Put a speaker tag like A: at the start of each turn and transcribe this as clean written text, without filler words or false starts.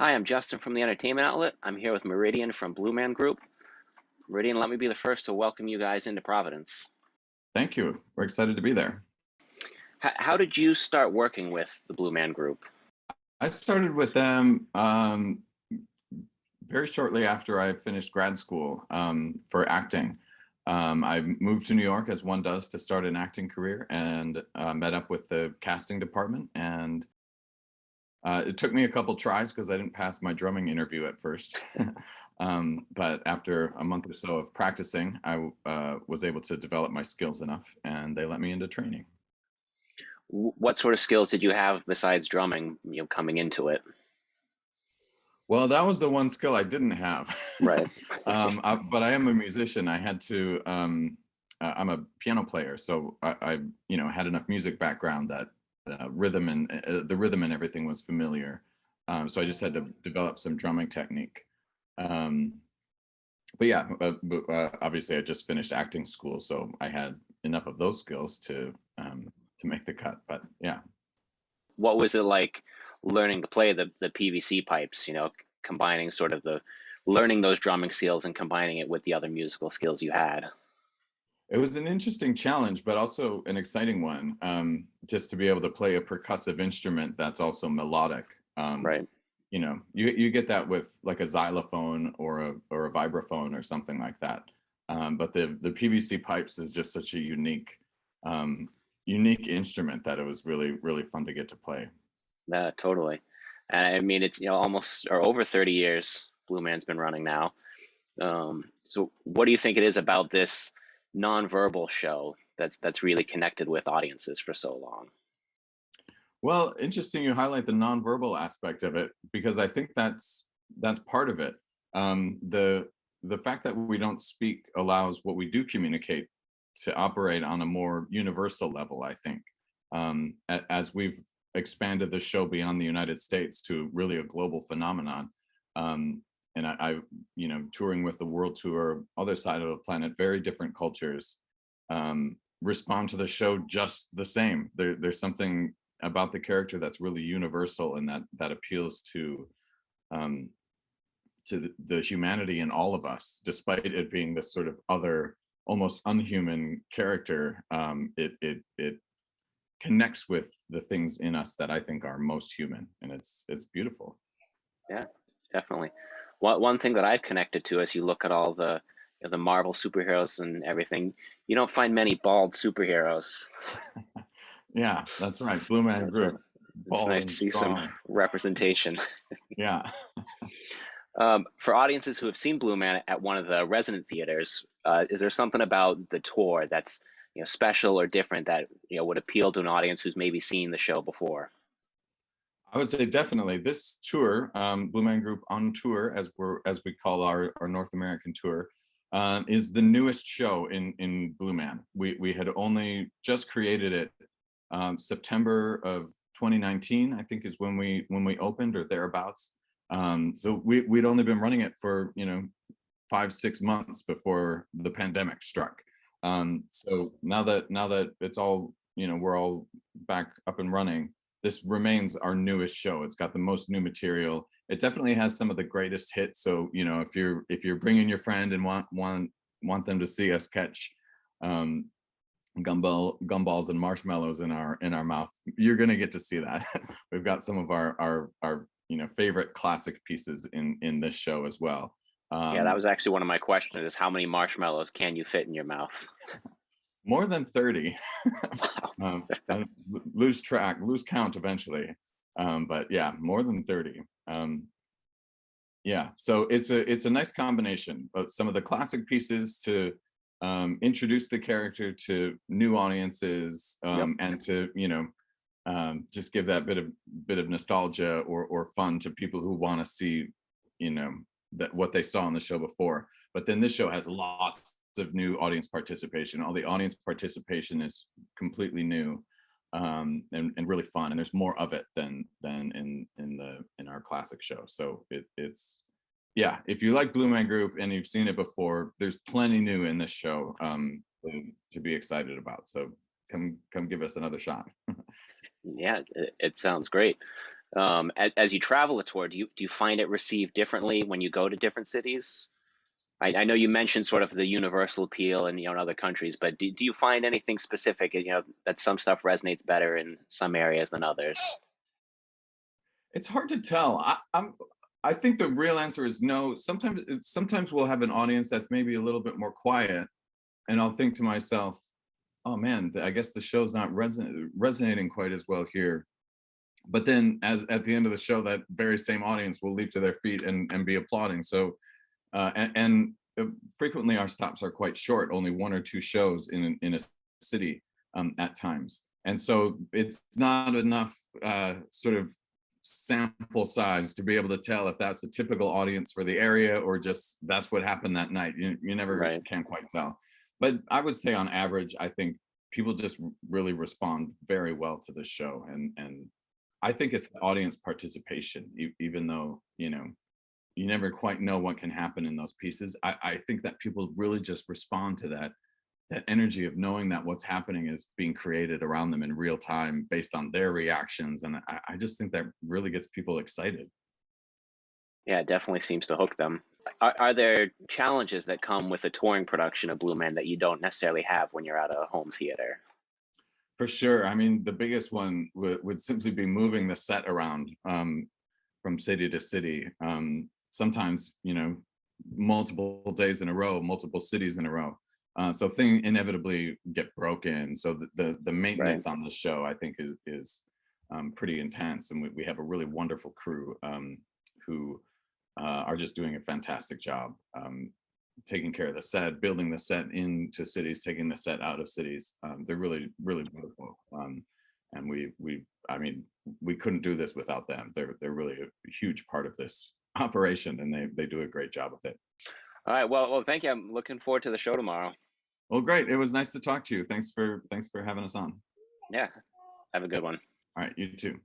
A: Hi, I'm Justin from the Entertainment Outlet. I'm here with Meridian from Blue Man Group. Meridian, let me be the first to welcome you guys into Providence.
B: Thank you. We're excited to be there.
A: How did you start working with the Blue Man Group?
B: I started with them very shortly after I finished grad school for acting. I moved to New York, as one does, to start an acting career, and met up with the casting department. And it took me a couple tries because I didn't pass my drumming interview at first. But after a month or so of practicing, I was able to develop my skills enough, and they let me into training.
A: What sort of skills did you have besides drumming, coming into it?
B: Well, that was the one skill I didn't have.
A: Right.
B: But I am a musician. I had to. I'm a piano player, so I had enough music background that rhythm and the rhythm and everything was familiar. So I just had to develop some drumming technique. But yeah, obviously I just finished acting school, so I had enough of those skills to make the cut. But yeah.
A: What was it like learning to play the PVC pipes, combining sort of learning those drumming skills and combining it with the other musical skills you had?
B: It was an interesting challenge, but also an exciting one, just to be able to play a percussive instrument that's also melodic.
A: Right.
B: You get that with like a xylophone or a vibraphone or something like that. But the PVC pipes is just such a unique instrument that it was really, really fun to get to play.
A: Yeah, totally. And I mean, it's, almost or over 30 years Blue Man's been running now. So what do you think it is about this nonverbal show that's really connected with audiences for so long?
B: Well, interesting you highlight the nonverbal aspect of it, because I think that's part of it. The fact that we don't speak allows what we do communicate to operate on a more universal level, I think. As we've expanded the show beyond the United States to really a global phenomenon. And I touring with the world tour, other side of the planet, very different cultures respond to the show just the same. There's something about the character that's really universal, and that appeals to the humanity in all of us, despite it being this sort of other, almost unhuman character. It connects with the things in us that I think are most human, and it's beautiful.
A: Yeah, definitely. One thing that I've connected to, as you look at all the Marvel superheroes and everything, you don't find many bald superheroes.
B: Yeah, that's right. Blue Man Group.
A: It's nice to see some representation.
B: Yeah.
A: For audiences who have seen Blue Man at one of the resident theaters, is there something about the tour that's special or different that would appeal to an audience who's maybe seen the show before?
B: I would say definitely this tour, Blue Man Group on Tour, as we call our North American tour, is the newest show in Blue Man. We had only just created it September of 2019, I think, is when we opened, or thereabouts. So we'd only been running it for 5-6 months before the pandemic struck. So now that it's all, we're all back up and running, this remains our newest show. It's got the most new material. It definitely has some of the greatest hits. So if you're bringing your friend and want them to see us catch gumballs and marshmallows in our mouth, you're gonna get to see that. We've got some of our favorite classic pieces in this show as well.
A: Yeah, that was actually one of my questions: is how many marshmallows can you fit in your mouth?
B: More than 30. Lose count eventually. But yeah, more than 30. Yeah, so it's a nice combination of some of the classic pieces to introduce the character to new audiences,
A: Yep.
B: and to just give that bit of nostalgia or fun to people who want to see that what they saw on the show before. But then this show has lots of new audience participation. All the audience participation is completely new, and really fun, and there's more of it than in our classic show. So it's yeah, if you like Blue Man Group and you've seen it before, there's plenty new in this show to be excited about. So come give us another shot.
A: Yeah, it sounds great. As you travel a tour, do you find it received differently when you go to different cities? I know you mentioned sort of the universal appeal in, in other countries, but do you find anything specific, that some stuff resonates better in some areas than others?
B: It's hard to tell. I think the real answer is no. Sometimes we'll have an audience that's maybe a little bit more quiet, and I'll think to myself, "Oh man, I guess the show's not resonating quite as well here." But then, as at the end of the show, that very same audience will leap to their feet and be applauding. So, frequently our stops are quite short, only one or two shows in a city at times, and so it's not enough sort of sample size to be able to tell if that's a typical audience for the area or just that's what happened that night. You never
A: Right.
B: can quite tell. But I would say on average, I think people just really respond very well to the show. And I think it's the audience participation, even though, you never quite know what can happen in those pieces. I think that people really just respond to that energy of knowing that what's happening is being created around them in real time based on their reactions. And I just think that really gets people excited.
A: Yeah, it definitely seems to hook them. Are there challenges that come with a touring production of Blue Man that you don't necessarily have when you're at a home theater?
B: For sure. I mean, the biggest one would simply be moving the set around from city to city. Sometimes, multiple days in a row, multiple cities in a row. So things inevitably get broken. So the
A: Right.
B: maintenance on the show, I think, is pretty intense, and we have a really wonderful crew who are just doing a fantastic job taking care of the set, building the set into cities, taking the set out of cities. They're really, really wonderful. And I mean, we couldn't do this without them. They're really a huge part of this operation, and they do a great job with it.
A: All right. Well, thank you. I'm looking forward to the show tomorrow.
B: Well, great. It was nice to talk to you. Thanks for having us on.
A: Yeah. Have a good one.
B: All right, you too.